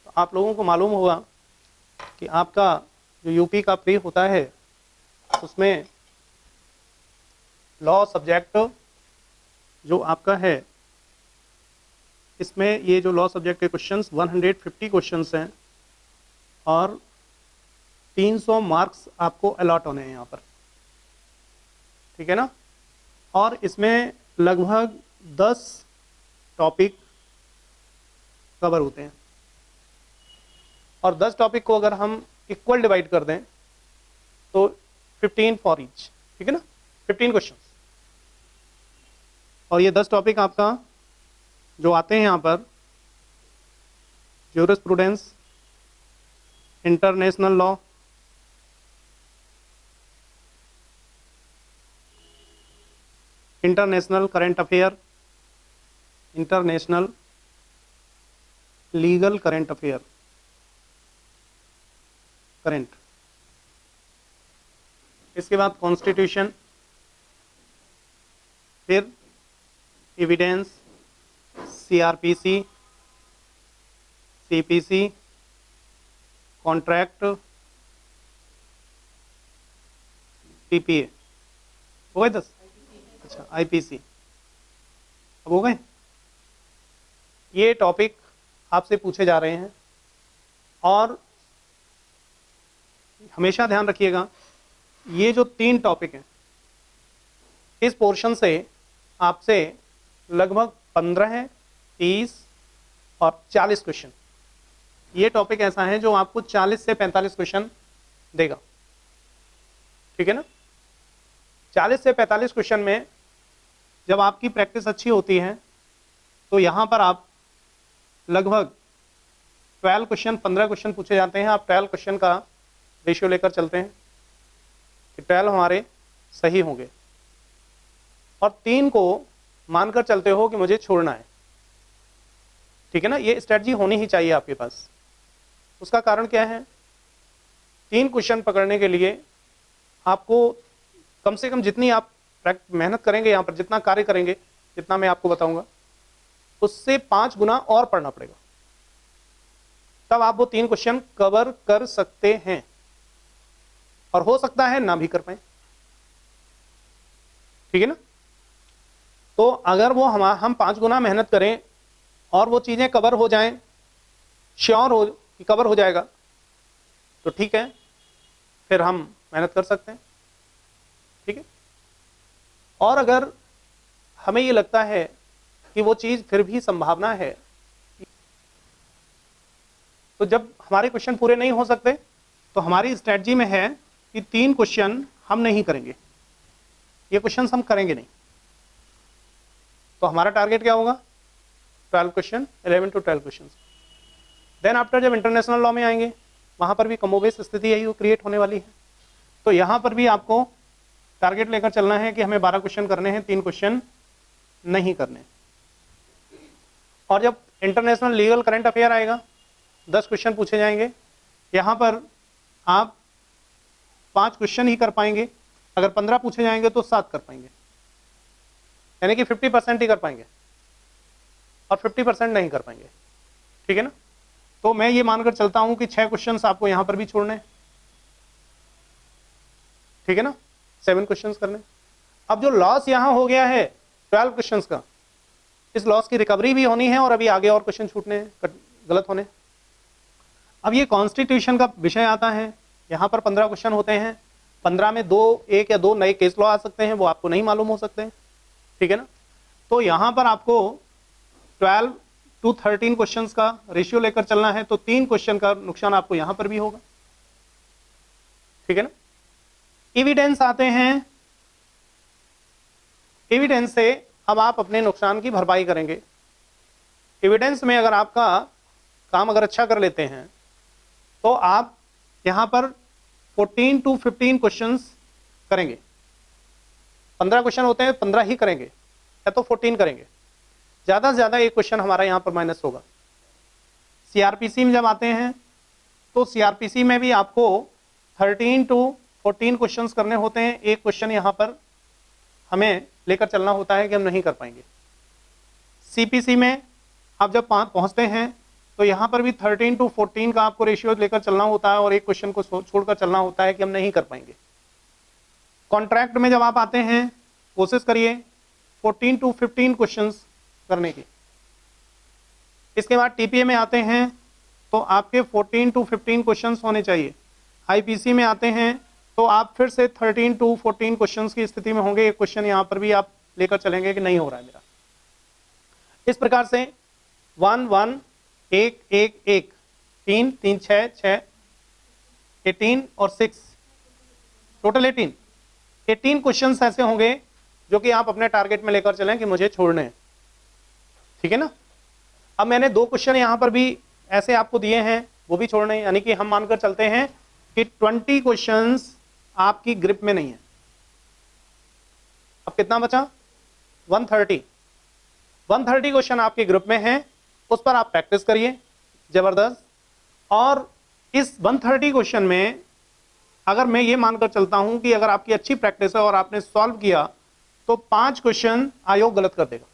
तो आप लोगों को मालूम होगा कि आपका जो यूपी का प्री होता है उसमें लॉ सब्जेक्ट जो आपका है, इसमें ये जो लॉ सब्जेक्ट के क्वेश्चंस 150 क्वेश्चंस हैं और 300 मार्क्स आपको अलॉट होने हैं यहाँ पर, ठीक है ना। और इसमें लगभग 10 टॉपिक कवर होते हैं और 10 टॉपिक को अगर हम इक्वल डिवाइड कर दें तो 15 फॉर ईच, ठीक है ना, 15 क्वेश्चन। और ये 10 टॉपिक आपका जो आते हैं यहाँ पर, jurisprudence, international law, international current affair, international legal current affair, current, इसके बाद कॉन्स्टिट्यूशन, फिर evidence, CrPC, CPC, contract, PPA, हो गए 10। अच्छा, आईपीसी, अब हो गए। ये टॉपिक आपसे पूछे जा रहे हैं और हमेशा ध्यान रखिएगा ये जो 3 टॉपिक हैं इस पोर्शन से आपसे लगभग 15, 30 और 40 क्वेश्चन, ये टॉपिक ऐसा है जो आपको 40 से 45 क्वेश्चन देगा, ठीक है ना। 40 से 45 क्वेश्चन में जब आपकी प्रैक्टिस अच्छी होती है तो यहाँ पर आप लगभग 12 क्वेश्चन, 15 क्वेश्चन पूछे जाते हैं। आप 12 क्वेश्चन का रेशियो लेकर चलते हैं कि 12 हमारे सही होंगे और 3 को मानकर चलते हो कि मुझे छोड़ना है, ठीक है ना। ये स्ट्रेटजी होनी ही चाहिए आपके पास। उसका कारण क्या है, 3 क्वेश्चन पकड़ने के लिए आपको कम से कम जितनी आप मेहनत करेंगे, यहाँ पर जितना कार्य करेंगे, जितना मैं आपको बताऊंगा उससे 5 गुना और पढ़ना पड़ेगा, तब आप वो 3 क्वेश्चन कवर कर सकते हैं। और हो सकता है ना भी कर पाए, ठीक है ना। तो अगर वो हम 5 गुना मेहनत करें और वो चीजें कवर हो जाएं, श्योर हो कि कवर हो जाएगा, तो ठीक है, फिर हम मेहनत कर सकते हैं, ठीक है। और अगर हमें ये लगता है कि वो चीज फिर भी संभावना है, तो जब हमारे क्वेश्चन पूरे नहीं हो सकते तो हमारी स्ट्रेटजी में है कि 3 क्वेश्चन हम नहीं करेंगे, ये क्वेश्चन हम करेंगे नहीं। तो हमारा टारगेट क्या होगा, 12 question, 11 to 12 question. Then after जब इंटरनेशनल लॉ में आएंगे वहां पर भी कमोबेश स्थिति यही क्रिएट होने वाली है। तो यहां पर भी आपको टारगेट लेकर चलना है कि हमें 12 क्वेश्चन करने हैं, 3 क्वेश्चन नहीं करने। और जब इंटरनेशनल लीगल करंट अफेयर आएगा 10 क्वेश्चन पूछे जाएंगे, यहां पर आप 5 क्वेश्चन ही कर पाएंगे, अगर 15 पूछे जाएंगे तो 7 कर पाएंगे, यानी कि 50% ही कर पाएंगे और 50% नहीं कर पाएंगे, ठीक है ना। तो मैं ये मानकर चलता हूं कि 6 क्वेश्चन आपको यहां पर भी छोड़ने, ठीक है ना, 7 क्वेश्चन करने। अब जो लॉस यहां हो गया है 12 क्वेश्चन का, इस लॉस की रिकवरी भी होनी है और अभी आगे और क्वेश्चन छूटने हैं, गलत होने। अब ये कॉन्स्टिट्यूशन का विषय आता है, यहां पर 15 क्वेश्चन होते हैं, 15 में 1 या 2 नए केस लॉ आ सकते हैं, वो आपको नहीं मालूम हो सकते हैं, ठीक है ना। तो यहां पर आपको 12 to 13 क्वेश्चन का रेशियो लेकर चलना है, तो 3 क्वेश्चन का नुकसान आपको यहां पर भी होगा, ठीक है ना। एविडेंस आते हैं, एविडेंस से अब आप अपने नुकसान की भरपाई करेंगे। एविडेंस में अगर आपका काम अगर अच्छा कर लेते हैं तो आप यहां पर 14 to 15 क्वेश्चंस करेंगे। 15 क्वेश्चन होते हैं, 15 ही करेंगे या तो 14 करेंगे, ज्यादा से ज्यादा एक क्वेश्चन हमारा यहां पर माइनस होगा। सीआरपीसी में जब आते हैं तो सीआरपीसी में भी आपको 13 to 14 क्वेश्चंस करने होते हैं, एक क्वेश्चन यहां पर हमें लेकर चलना होता है कि हम नहीं कर पाएंगे। सीपीसी में आप जब पहुंचते हैं तो यहाँ पर भी 13:14 का आपको रेशियो लेकर चलना होता है और एक क्वेश्चन को छोड़कर चलना होता है कि हम नहीं कर पाएंगे। कॉन्ट्रैक्ट में जब आप आते हैं कोशिश करिए 14-15 क्वेश्चंस करने की। इसके बाद टीपीए में आते हैं तो आपके 14-15 क्वेश्चंस होने चाहिए। आईपीसी में आते हैं तो आप फिर से 13-14 क्वेश्चंस की स्थिति में होंगे। एक क्वेश्चन यहाँ पर भी आप लेकर चलेंगे कि नहीं हो रहा है मेरा। इस प्रकार से 1-1 1-1-1 3-3 6-6 18 और 6 टोटल 18 क्वेश्चंस ऐसे होंगे जो कि आप अपने टारगेट में लेकर चलें कि मुझे छोड़ने हैं। ठीक है ना। अब मैंने 2 क्वेश्चन यहां पर भी ऐसे आपको दिए हैं, वो भी छोड़ने हैं, यानी कि हम मानकर चलते हैं कि 20 क्वेश्चंस आपकी ग्रिप में नहीं है। अब कितना बचा? 130 क्वेश्चन आपके ग्रुप में हैं, उस पर आप प्रैक्टिस करिए जबरदस्त। और इस 130 क्वेश्चन में अगर मैं ये मानकर चलता हूं कि अगर आपकी अच्छी प्रैक्टिस है और आपने सॉल्व किया तो 5 क्वेश्चन आयोग गलत कर देगा।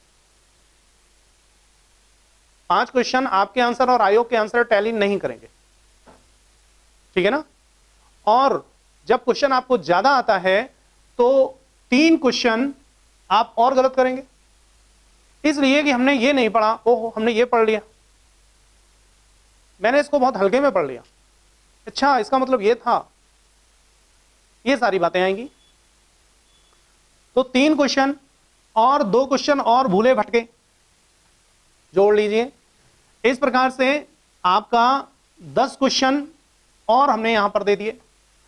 5 क्वेश्चन आपके आंसर और आयोग के आंसर टैली नहीं करेंगे। ठीक है ना। और जब क्वेश्चन आपको ज्यादा आता है तो 3 क्वेश्चन आप और गलत करेंगे, इसलिए कि हमने ये नहीं पढ़ा, ओहो हमने ये पढ़ लिया, मैंने इसको बहुत हल्के में पढ़ लिया, अच्छा इसका मतलब ये था, ये सारी बातें आएंगी। तो 3 क्वेश्चन और 2 क्वेश्चन और भूले भटके जोड़ लीजिए। इस प्रकार से आपका 10 क्वेश्चन और हमने यहां पर दे दिए।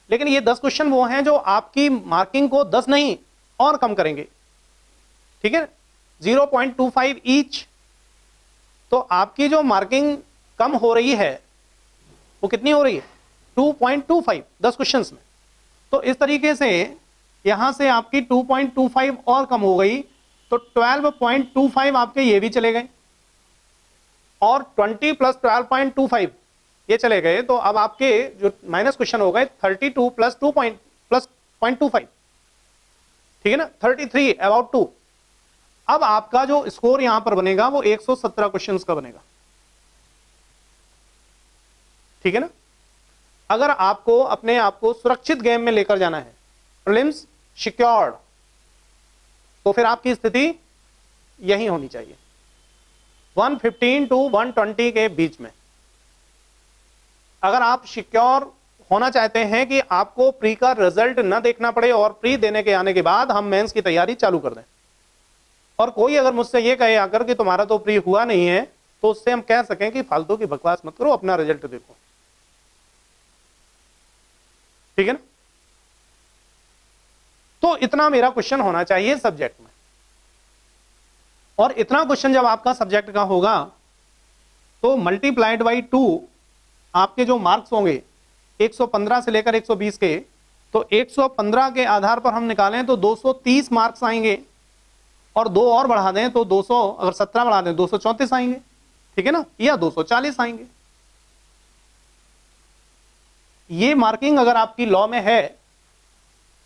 लेकिन ये 10 क्वेश्चन वो हैं जो आपकी मार्किंग को 10 नहीं और कम करेंगे। ठीक है, 0.25 ईच। तो आपकी जो मार्किंग कम हो रही है वो कितनी हो रही है? 2.25 10 क्वेश्चंस में। तो इस तरीके से यहां से आपकी 2.25 और कम हो गई, तो 12.25 आपके ये भी चले गए और 20 + 12.25 ये चले गए। तो अब आपके जो माइनस क्वेश्चन हो गए 32 + 0.25। ठीक है ना, 33 अबाउट 2। अब आपका जो स्कोर यहां पर बनेगा वो 117 क्वेश्चंस का बनेगा। ठीक है ना। अगर आपको अपने आप को सुरक्षित गेम में लेकर जाना है, प्रीलिम्स सिक्योर्ड, तो फिर आपकी स्थिति यही होनी चाहिए 115 to 120 के बीच में। अगर आप सिक्योर होना चाहते हैं कि आपको प्री का रिजल्ट ना देखना पड़े और प्री देने के आने के बाद हम मेंस की तैयारी चालू कर दें, और कोई अगर मुझसे ये कहे आकर कि तुम्हारा तो प्री हुआ नहीं है, तो उससे हम कह सकें कि फालतू की बकवास मत करो, अपना रिजल्ट देखो। ठीक है ना। तो इतना मेरा क्वेश्चन होना चाहिए सब्जेक्ट में, और इतना क्वेश्चन जब आपका सब्जेक्ट का होगा तो मल्टीप्लाइड बाई 2 आपके जो मार्क्स होंगे 115 से लेकर 120 के, तो 115 के आधार पर हम निकालें तो 230 मार्क्स आएंगे, और 2 और बढ़ा दें तो 200, अगर 17 बढ़ा दें 234 आएंगे। ठीक है ना, या 240 आएंगे। ये मार्किंग अगर आपकी लॉ में है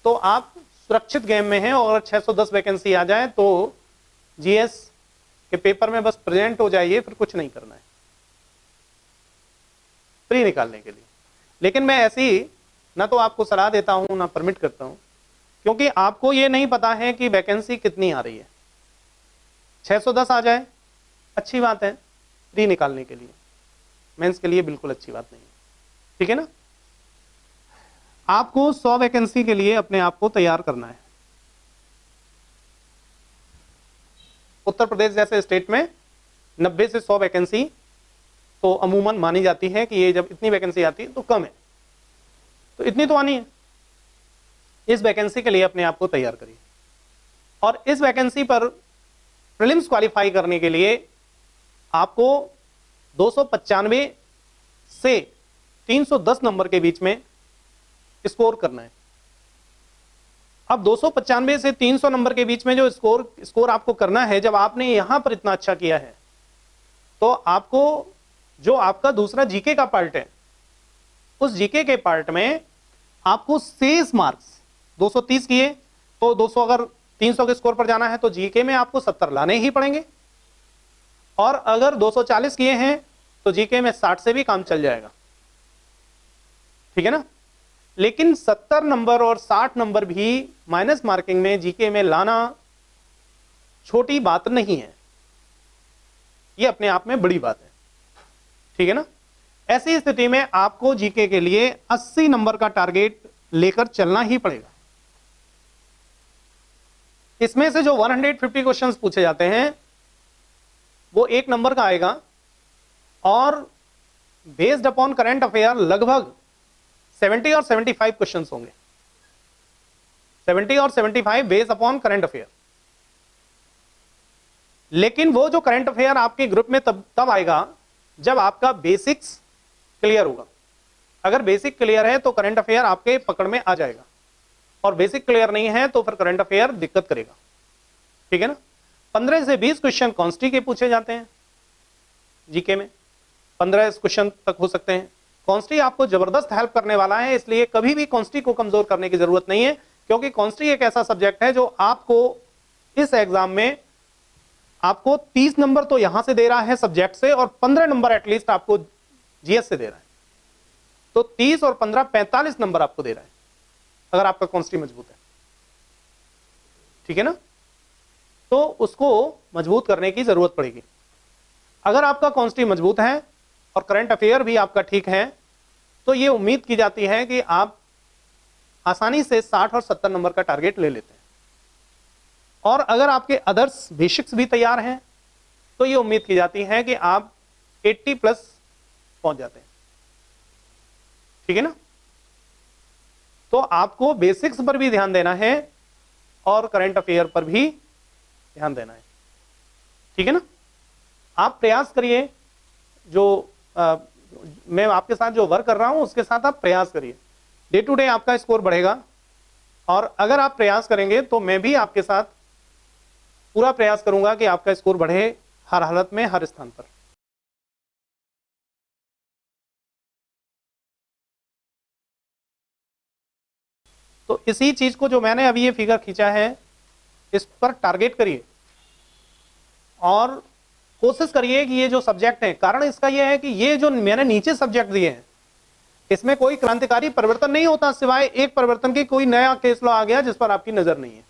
तो आप सुरक्षित गेम में हैं, और 610 वैकेंसी आ जाए तो जीएस के पेपर में बस प्रेजेंट हो जाइए, फिर कुछ नहीं करना है प्री निकालने के लिए। लेकिन मैं ऐसी ना तो आपको सलाह देता हूं ना परमिट करता हूं, क्योंकि आपको ये नहीं पता है कि वैकेंसी कितनी आ रही है। 610 आ जाए अच्छी बात है, प्री निकालने के लिए, मेंस के लिए बिल्कुल अच्छी बात नहीं है। ठीक है ना। आपको 100 वैकेंसी के लिए अपने आप को तैयार करना है। उत्तर प्रदेश जैसे स्टेट में 90 से 100 वैकेंसी तो अमूमन मानी जाती है कि ये जब इतनी वैकेंसी आती है तो कम है, तो इतनी तो आनी है। इस वैकेंसी के लिए अपने आप को तैयार करिए, और इस वैकेंसी पर प्रीलिम्स क्वालिफाई करने के लिए आपको 295 से 310 नंबर के बीच में स्कोर करना है। अब 295 से 300 नंबर के बीच में जो स्कोर आपको करना है, जब आपने यहां पर इतना अच्छा किया है तो आपको जो आपका दूसरा जीके का पार्ट है, उस जीके के पार्ट में आपको शेष मार्क्स 230 किए तो 200, अगर 300 के स्कोर पर जाना है तो जीके में आपको 70 लाने ही पड़ेंगे, और अगर 240 किए हैं तो जीके में 60 से भी काम चल जाएगा, ठीक है ना। लेकिन 70 नंबर और 60 नंबर भी माइनस मार्किंग में जीके में लाना छोटी बात नहीं है, ये अपने आप में बड़ी बात है, ठीक है ना। ऐसी स्थिति में आपको जीके के लिए 80 नंबर का टारगेट लेकर चलना ही पड़ेगा। इसमें से जो 150 क्वेश्चंस पूछे जाते हैं वो 1 नंबर का आएगा, और बेस्ड अपॉन करंट अफेयर लगभग 70 और 75 क्वेश्चंस होंगे, 70 और 75 बेस्ड अपॉन करंट अफेयर। लेकिन वो जो करंट अफेयर आपके ग्रुप में तब आएगा जब आपका बेसिक्स क्लियर होगा। अगर बेसिक क्लियर है तो करंट अफेयर आपके पकड़ में आ जाएगा, और बेसिक क्लियर नहीं है तो फिर करंट अफेयर दिक्कत करेगा, ठीक है ना। 15 से 20 क्वेश्चन कॉन्स्टी के पूछे जाते हैं जीके में, 15 क्वेश्चन तक हो सकते हैं। कॉन्स्टी आपको जबरदस्त हेल्प करने वाला है, इसलिए कभी भी कॉन्स्टी को कमजोर करने की जरूरत नहीं है, क्योंकि कॉन्स्टी एक ऐसा सब्जेक्ट है जो आपको इस एग्जाम में आपको 30 नंबर तो यहां से दे रहा है सब्जेक्ट से, और 15 नंबर एटलीस्ट आपको जीएस से दे रहा है। तो 30 और 15 45 नंबर आपको दे रहा है अगर आपका कॉन्स्टी मजबूत है, ठीक है ना। तो उसको मजबूत करने की जरूरत पड़ेगी। अगर आपका कॉन्स्टी मजबूत है और करंट अफेयर भी आपका ठीक है, तो ये उम्मीद की जाती है कि आप आसानी से 60 और 70 नंबर का टारगेट ले लेते हैं। और अगर आपके अदर्स बेसिक्स भी तैयार हैं तो ये उम्मीद की जाती है कि आप 80 प्लस पहुंच जाते हैं, ठीक है ना। तो आपको बेसिक्स पर भी ध्यान देना है और करंट अफेयर पर भी ध्यान देना है, ठीक है ना। आप प्रयास करिए, जो मैं आपके साथ जो वर्क कर रहा हूं उसके साथ आप प्रयास करिए, डे टू डे आपका स्कोर बढ़ेगा। और अगर आप प्रयास करेंगे तो मैं भी आपके साथ पूरा प्रयास करूंगा कि आपका स्कोर बढ़े हर हालत में, हर स्थान पर। तो इसी चीज को जो मैंने अभी ये फिगर खींचा है इस पर टारगेट करिए और कोशिश करिए कि ये जो सब्जेक्ट है, कारण इसका ये है कि ये जो मैंने नीचे सब्जेक्ट दिए हैं इसमें कोई क्रांतिकारी परिवर्तन नहीं होता, सिवाय एक परिवर्तन की कोई नया केस लॉ आ गया जिस पर आपकी नजर नहीं है,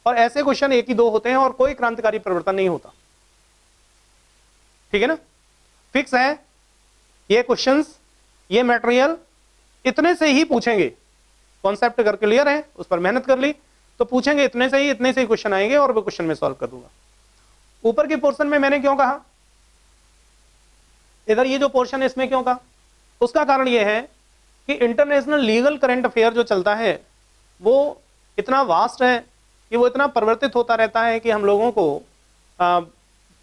और ऐसे क्वेश्चन 1 ही 2 होते हैं और कोई क्रांतिकारी परिवर्तन नहीं होता, ठीक है ना। फिक्स है ये क्वेश्चंस, ये मटेरियल इतने से ही पूछेंगे। कॉन्सेप्ट अगर क्लियर है, उस पर मेहनत कर ली तो पूछेंगे इतने से ही क्वेश्चन आएंगे और वो क्वेश्चन में सॉल्व कर दूंगा। ऊपर की पोर्शन में मैंने क्यों कहा, इधर ये जो पोर्शन है इसमें क्यों कहा, उसका कारण यह है कि इंटरनेशनल लीगल करंट अफेयर जो चलता है वो इतना वास्ट है कि वो इतना परिवर्तित होता रहता है कि हम लोगों को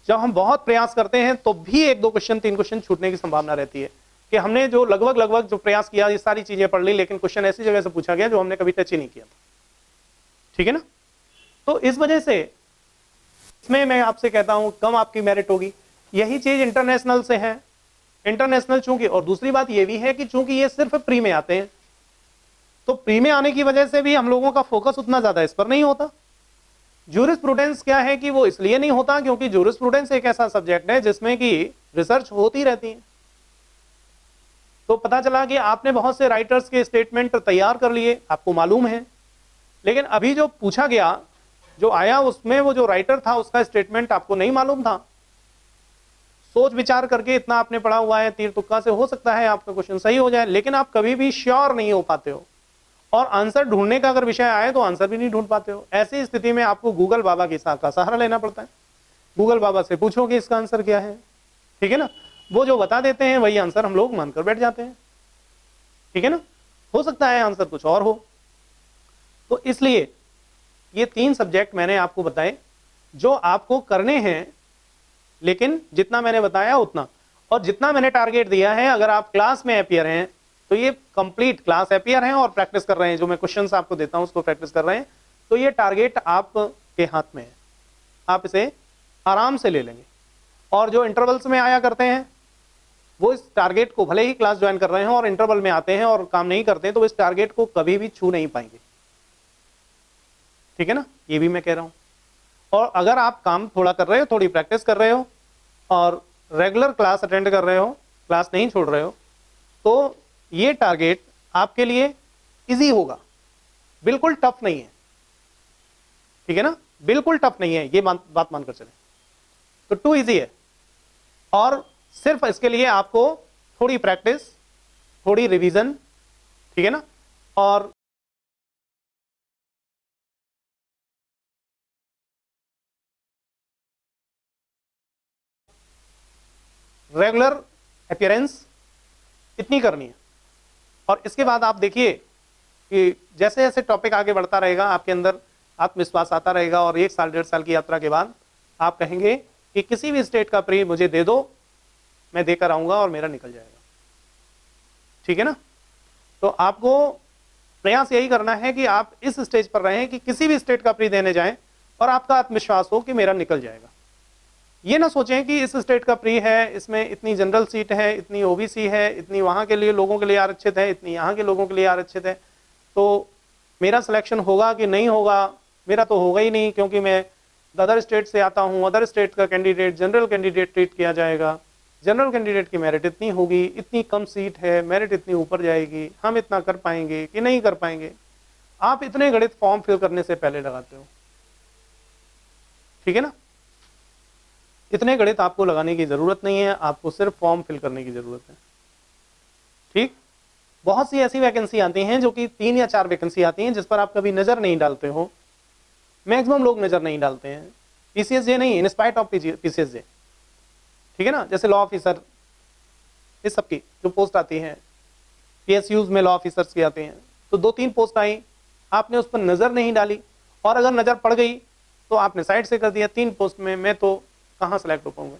जब हम बहुत प्रयास करते हैं तो भी 1-2 क्वेश्चन 3 क्वेश्चन छूटने की संभावना रहती है कि हमने जो लगभग जो प्रयास किया ये सारी चीजें पढ़ ली, लेकिन क्वेश्चन ऐसी जगह से पूछा गया जो हमने कभी टच ही नहीं किया था, ठीक है ना। तो इस वजह से इसमें मैं आपसे कहता हूं कम आपकी मेरिट होगी। यही चीज इंटरनेशनल से है, इंटरनेशनल चूंकि, और दूसरी बात ये भी है कि चूंकि ये सिर्फ प्री में आते हैं तो प्री में आने की वजह से भी हम लोगों का फोकस उतना ज्यादा इस पर नहीं होता। ज्यूरिस्प्रूडेंस क्या है कि वो इसलिए नहीं होता क्योंकि ज्यूरिस्प्रूडेंस एक ऐसा सब्जेक्ट है जिसमें कि रिसर्च होती रहती है। तो पता चला कि आपने बहुत से राइटर्स के स्टेटमेंट तैयार कर लिए, आपको मालूम है, लेकिन अभी जो पूछा गया जो आया उसमें वो जो राइटर था उसका स्टेटमेंट आपको नहीं मालूम था। सोच विचार करके इतना आपने पढ़ा हुआ है, तीर तुक्का से हो सकता है आपका क्वेश्चन सही हो जाए, लेकिन आप कभी भी श्योर नहीं हो पाते हो, और आंसर ढूंढने का अगर विषय आए तो आंसर भी नहीं ढूंढ पाते हो। ऐसी स्थिति में आपको गूगल बाबा की का सहारा लेना पड़ता है। गूगल बाबा से पूछो कि इसका आंसर क्या है, ठीक है ना। वो जो बता देते हैं वही आंसर हम लोग मानकर बैठ जाते हैं, ठीक है ना। हो सकता है आंसर कुछ और हो। तो इसलिए ये 3 सब्जेक्ट मैंने आपको बताए जो आपको करने हैं, लेकिन जितना मैंने बताया उतना, और जितना मैंने टारगेट दिया है, अगर आप क्लास में अपियर हैं तो ये कंप्लीट क्लास अपियर हैं और प्रैक्टिस कर रहे हैं, जो मैं क्वेश्चंस आपको देता हूं उसको प्रैक्टिस कर रहे हैं, तो ये टारगेट आपके हाथ में है, आप इसे आराम से ले लेंगे। और जो इंटरवल्स में आया करते हैं वो इस टारगेट को, भले ही क्लास ज्वाइन कर रहे हैं और इंटरवल में आते हैं और काम नहीं करते हैं, तो इस टारगेट को कभी भी छू नहीं पाएंगे, ठीक है ना। ये भी मैं कह रहा हूं। और अगर आप काम थोड़ा कर रहे हो, थोड़ी प्रैक्टिस कर रहे हो और रेगुलर क्लास अटेंड कर रहे हो, क्लास नहीं छोड़ रहे हो, तो ये टारगेट आपके लिए इजी होगा, बिल्कुल टफ नहीं है, ठीक है ना, बिल्कुल टफ नहीं है, ये बात मानकर चले, तो टू इजी है। और सिर्फ इसके लिए आपको थोड़ी प्रैक्टिस, थोड़ी रिवीजन, ठीक है ना, और रेगुलर अपीयरेंस इतनी करनी है। और इसके बाद आप देखिए कि जैसे जैसे टॉपिक आगे बढ़ता रहेगा आपके अंदर आत्मविश्वास आता रहेगा, और 1 साल 1.5 साल की यात्रा के बाद आप कहेंगे कि किसी भी स्टेट का प्री मुझे दे दो, मैं देकर आऊंगा और मेरा निकल जाएगा, ठीक है ना। तो आपको प्रयास यही करना है कि आप इस स्टेज पर रहें कि किसी भी स्टेट का प्री देने जाएं और आपका आत्मविश्वास हो कि मेरा निकल जाएगा। ये ना सोचें कि इस स्टेट का प्री है, इसमें इतनी जनरल सीट है, इतनी ओबीसी है, इतनी वहाँ के लिए लोगों के लिए आरक्षित है, इतनी यहाँ के लोगों के लिए आरक्षित है, तो मेरा सिलेक्शन होगा कि नहीं होगा, मेरा तो होगा ही नहीं क्योंकि मैं अदर स्टेट से आता हूँ, अदर स्टेट का कैंडिडेट जनरल कैंडिडेट ट्रीट किया जाएगा, जनरल कैंडिडेट की मेरिट इतनी होगी, इतनी कम सीट है, मेरिट इतनी ऊपर जाएगी, हम इतना कर पाएंगे कि नहीं कर पाएंगे। आप इतने गणित फॉर्म फिल करने से पहले लगाते हो, ठीक है ना, इतने गणित आपको लगाने की जरूरत नहीं है, आपको सिर्फ फॉर्म फिल करने की जरूरत है, ठीक। बहुत सी ऐसी वैकेंसी आती हैं जो कि 3 या 4 वैकेंसी आती हैं जिस पर आप कभी नजर नहीं डालते हो, मैक्सिमम लोग नजर नहीं डालते हैं, पीसीएसजे नहीं, इन स्पाइट ऑफ पीसीएसजे, ठीक है ना। जैसे लॉ ऑफिसर, इस सब की जो पोस्ट आती है, पीएसयूज में लॉ ऑफिसर्स की आते हैं, तो 2-3 पोस्ट आई, आपने उस पर नजर नहीं डाली, और अगर नजर पड़ गई तो आपने साइड से कर दिया, 3 पोस्ट में मैं तो कहां सेलेक्ट हो पाऊंगा।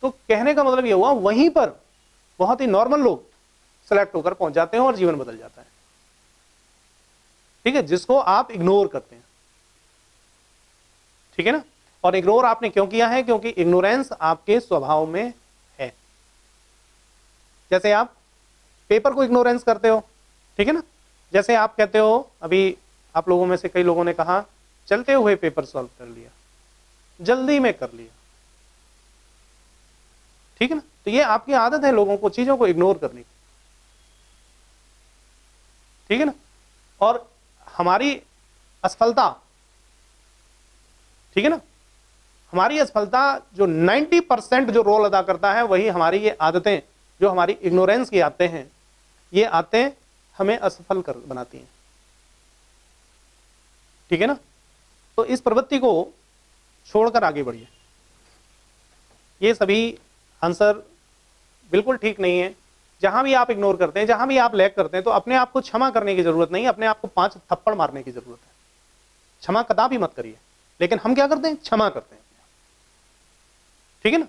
तो कहने का मतलब ये हुआ वहीं पर बहुत ही नॉर्मल लोग सेलेक्ट होकर पहुंच जाते हैं और जीवन बदल जाता है, ठीक है, जिसको आप इग्नोर करते हैं, ठीक है ना। और इग्नोर आपने क्यों किया है? क्योंकि इग्नोरेंस आपके स्वभाव में है। जैसे आप पेपर को इग्नोरेंस करते हो, ठीक है ना, जैसे आप कहते हो, अभी आप लोगों में से कई लोगों ने कहा चलते हुए पेपर सॉल्व कर लिया, जल्दी में कर लिया, ठीक है ना। तो ये आपकी आदत है लोगों को चीजों को इग्नोर करने की, ठीक है ना। और हमारी असफलता, ठीक है ना, हमारी असफलता जो 90% जो रोल अदा करता है वही हमारी ये आदतें, जो हमारी इग्नोरेंस की आदतें हैं, ये आदतें हमें असफल कर बनाती हैं, ठीक है ना। तो इस प्रवृत्ति को छोड़कर आगे बढ़िए। ये सभी आंसर बिल्कुल ठीक नहीं है। जहां भी आप इग्नोर करते हैं, जहां भी आप लैग करते हैं, तो अपने आप को क्षमा करने की जरूरत नहीं, अपने आप को 5 थप्पड़ मारने की जरूरत है। क्षमा कदापि मत करिए, लेकिन हम क्या करते हैं? क्षमा करते हैं, ठीक है ना।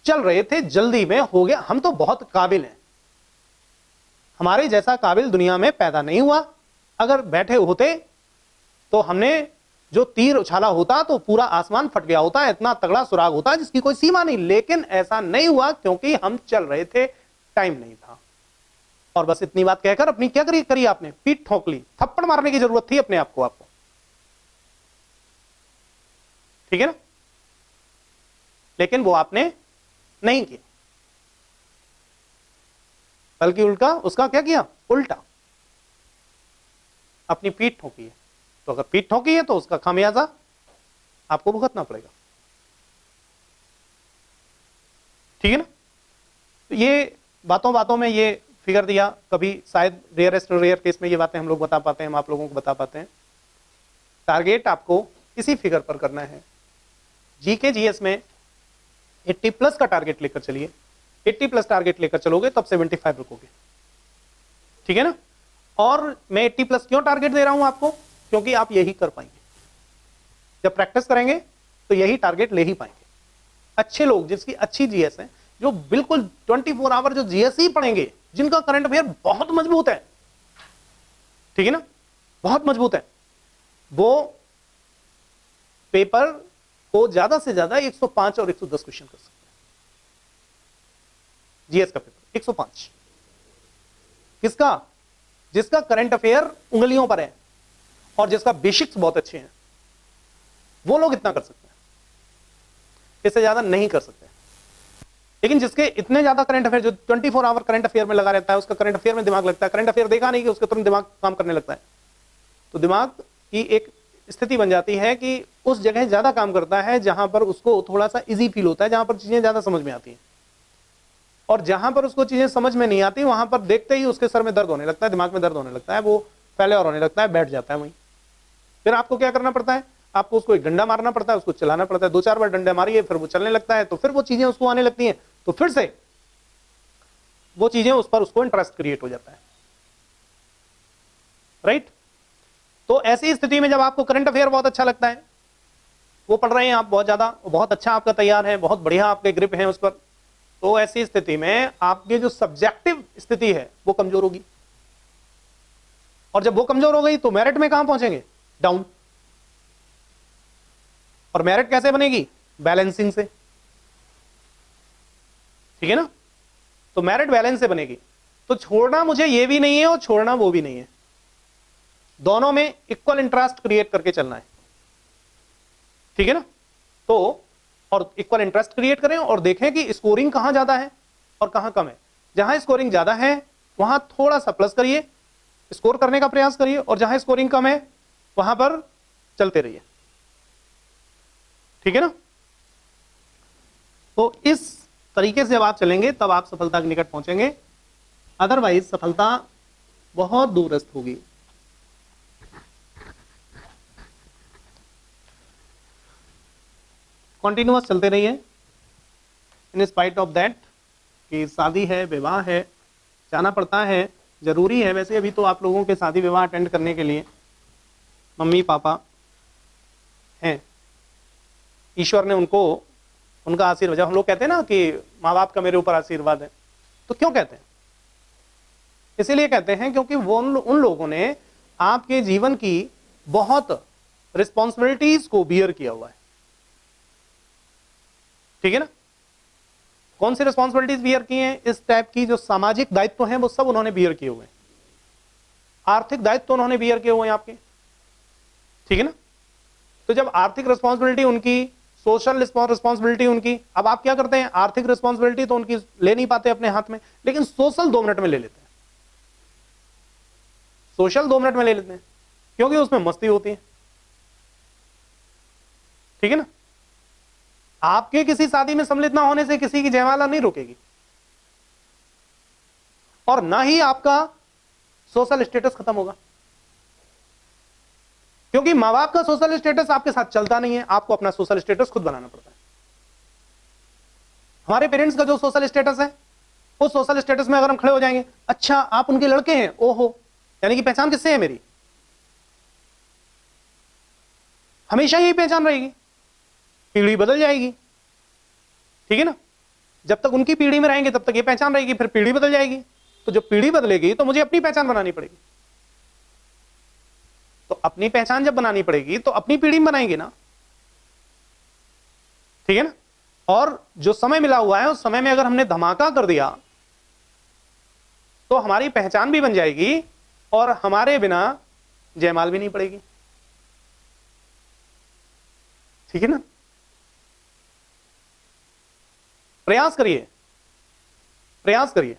चल रहे थे, जल्दी में हो गया, हम तो बहुत काबिल हैं, हमारे जैसा काबिल दुनिया में पैदा नहीं हुआ। अगर बैठे होते तो हमने जो तीर उछाला होता तो पूरा आसमान फट गया होता, इतना तगड़ा सुराग होता जिसकी कोई सीमा नहीं, लेकिन ऐसा नहीं हुआ क्योंकि हम चल रहे थे, टाइम नहीं था। और बस इतनी बात कहकर अपनी क्या करी आपने? पीठ ठोक ली। थप्पड़ मारने की जरूरत थी अपने आप को, आपको, ठीक है ना, लेकिन वो आपने नहीं किया, बल्कि उल्टा उसका क्या किया? उल्टा अपनी पीठ ठोकी है। तो अगर पीठ ठोकी है तो उसका खामियाजा आपको भुगतना पड़ेगा, ठीक है ना। तो ये बातों बातों में ये फिगर दिया, कभी शायद रेयरेस्ट रेयर केस में ये बातें हम लोग बता पाते हैं, हम आप लोगों को बता पाते हैं। टारगेट आपको इसी फिगर पर करना है। जीके जीएस में 80+ का टारगेट लेकर चलिए, 80+ टारगेट लेकर चलोगे तब 75 रखोगे, ठीक है ना। और मैं 80+ क्यों टारगेट दे रहा हूं आपको? क्योंकि आप यही कर पाएंगे, जब प्रैक्टिस करेंगे तो यही टारगेट ले ही पाएंगे। अच्छे लोग जिसकी अच्छी जीएस है, जो बिल्कुल 24 आवर जो जीएस ही पढ़ेंगे, जिनका करंट अफेयर बहुत मजबूत है, ठीक है ना, बहुत मजबूत है, वो पेपर को ज्यादा से ज्यादा 105 और 110 क्वेश्चन कर सकते हैं। जीएस का पेपर 105 किसका? जिसका करंट अफेयर उंगलियों पर है और जिसका बेसिक्स बहुत अच्छे हैं, वो लोग इतना कर सकते हैं, इससे ज्यादा नहीं कर सकते। लेकिन जिसके इतने ज्यादा करंट अफेयर, जो 24 आवर करंट अफेयर में लगा रहता है, उसका करंट अफेयर में दिमाग लगता है, करंट अफेयर देखा नहीं कि उसके तुरंत दिमाग काम करने लगता है। तो दिमाग की एक स्थिति बन जाती है कि उस जगह ज्यादा काम करता है जहां पर उसको थोड़ा सा इजी फील होता है, जहां पर चीजें ज्यादा समझ में आती हैं। और जहां पर उसको चीजें समझ में नहीं आती, वहां पर देखते ही उसके सर में दर्द होने लगता है, दिमाग में दर्द होने लगता है, वो पहले और होने लगता है, बैठ जाता है वहीं। फिर आपको क्या करना पड़ता है, आपको उसको एक डंडा मारना पड़ता है, उसको चलाना पड़ता है, 2-4 बार डंडे मारिए, फिर वो चलने लगता है, तो फिर वो चीजें उसको आने लगती हैं, तो फिर से वो चीजें उस पर उसको इंटरेस्ट क्रिएट हो जाता है। राइट? तो ऐसी स्थिति में जब आपको करंट अफेयर बहुत अच्छा लगता है, वो पढ़ रहे हैं आप बहुत ज्यादा, बहुत अच्छा आपका तैयार है, बहुत बढ़िया आपके ग्रिप है उस पर, तो ऐसी स्थिति में आपकी जो सब्जेक्टिव स्थिति है वो कमजोर होगी। और जब वो कमजोर हो गई तो मेरिट में कहां पहुंचेंगे? डाउन। और मेरिट कैसे बनेगी? बैलेंसिंग से। ठीक है ना? तो मेरिट बैलेंस से बनेगी। तो छोड़ना मुझे ये भी नहीं है और छोड़ना वो भी नहीं है, दोनों में इक्वल इंटरेस्ट क्रिएट करके चलना है। ठीक है ना? तो और इक्वल इंटरेस्ट क्रिएट करें और देखें कि स्कोरिंग कहां ज्यादा है और कहां कम है। जहां स्कोरिंग ज्यादा है वहां थोड़ा सा प्लस करिए, स्कोर करने का प्रयास करिए, और जहां स्कोरिंग कम है वहां पर चलते रहिए। ठीक है ना? तो इस तरीके से जब आप चलेंगे तब आप सफलता के निकट पहुंचेंगे, अदरवाइज सफलता बहुत दूरस्थ होगी। कॉन्टिन्यूअस चलते रहिए इन स्पाइट ऑफ दैट कि शादी है, विवाह है, जाना पड़ता है, जरूरी है। वैसे अभी तो आप लोगों के शादी विवाह अटेंड करने के लिए मम्मी पापा हैं, ईश्वर ने उनको, उनका आशीर्वाद, जब हम लोग कहते हैं ना कि माँ बाप का मेरे ऊपर आशीर्वाद है, तो क्यों कहते हैं? इसीलिए कहते हैं क्योंकि वो उन लोगों ने आपके जीवन की बहुत रिस्पॉन्सिबिलिटीज को बियर किया हुआ है। ठीक है ना? कौन सी रिस्पॉन्सिबिलिटीज बियर की हैं? इस टाइप की जो सामाजिक दायित्व हैं वो सब उन्होंने बियर किए हुए हैं, आर्थिक दायित्व उन्होंने बियर किए हुए हैं आपके। ठीक है ना? तो जब आर्थिक रिस्पॉन्सिबिलिटी उनकी, सोशल रिस्पॉन्सिबिलिटी उनकी, अब आप क्या करते हैं, आर्थिक रिस्पॉन्सिबिलिटी तो उनकी ले नहीं पाते अपने हाथ में, लेकिन सोशल 2 मिनट में ले लेते हैं। सोशल 2 मिनट में ले लेते हैं क्योंकि उसमें मस्ती होती है। ठीक है ना? आपके किसी शादी में सम्मिलित ना होने से किसी की जयमाला नहीं रुकेगी, और ना ही आपका सोशल स्टेटस खत्म होगा, क्योंकि मां बाप का सोशल स्टेटस आपके साथ चलता नहीं है, आपको अपना सोशल स्टेटस खुद बनाना पड़ता है। हमारे पेरेंट्स का जो सोशल स्टेटस है, उस सोशल स्टेटस में अगर हम खड़े हो जाएंगे, अच्छा आप उनके लड़के हैं, ओहो, यानी कि पहचान किससे है मेरी? हमेशा यही पहचान रहेगी, पीढ़ी बदल जाएगी। ठीक है ना? जब तक उनकी पीढ़ी में रहेंगे तब तक ये पहचान रहेगी, फिर पीढ़ी बदल जाएगी, तो जब पीढ़ी बदलेगी तो मुझे अपनी पहचान बनानी पड़ेगी। तो अपनी पहचान जब बनानी पड़ेगी तो अपनी पीढ़ी में बनाएंगे ना। ठीक है ना? और जो समय मिला हुआ है उस समय में अगर हमने धमाका कर दिया तो हमारी पहचान भी बन जाएगी और हमारे बिना जयमाल भी नहीं पड़ेगी। ठीक है ना? प्रयास करिए, प्रयास करिए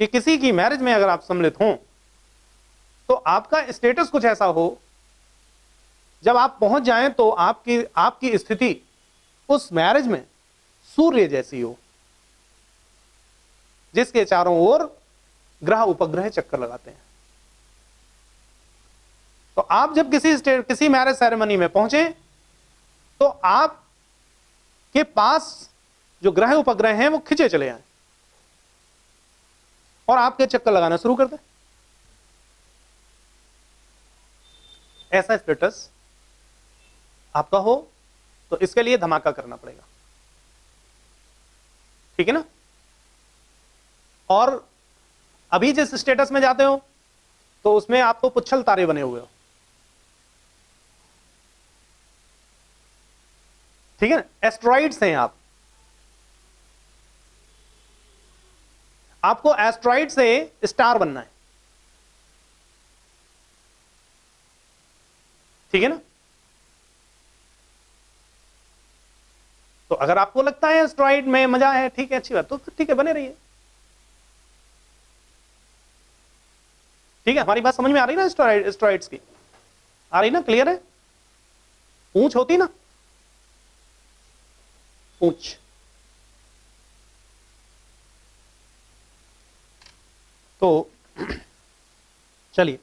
कि किसी की मैरिज में अगर आप सम्मिलित हों तो आपका स्टेटस कुछ ऐसा हो, जब आप पहुंच जाएं तो आपकी स्थिति उस मैरिज में सूर्य जैसी हो, जिसके चारों ओर ग्रह उपग्रह चक्कर लगाते हैं। तो आप जब किसी मैरिज सेरेमनी में पहुंचे तो आप के पास जो ग्रह उपग्रह हैं वो खिंचे चले आए और आपके चक्कर लगाना शुरू कर दें। ऐसा स्टेटस आपका हो तो इसके लिए धमाका करना पड़ेगा। ठीक है ना? और अभी जिस स्टेटस में जाते हो तो उसमें आपको पुच्छल तारे बने हुए हो। ठीक है ना? एस्ट्रॉइड्स हैं आप, आपको एस्ट्रॉइड से स्टार बनना है। ठीक है ना? तो अगर आपको लगता है एस्ट्रॉइड में मजा है, ठीक है, अच्छी बात, तो ठीक है, बने रहिए। ठीक है, हमारी बात समझ में आ रही ना एस्ट्रॉइड्स की? आ रही ना, क्लियर है? पूंछ होती ना, पूंछ। तो चलिए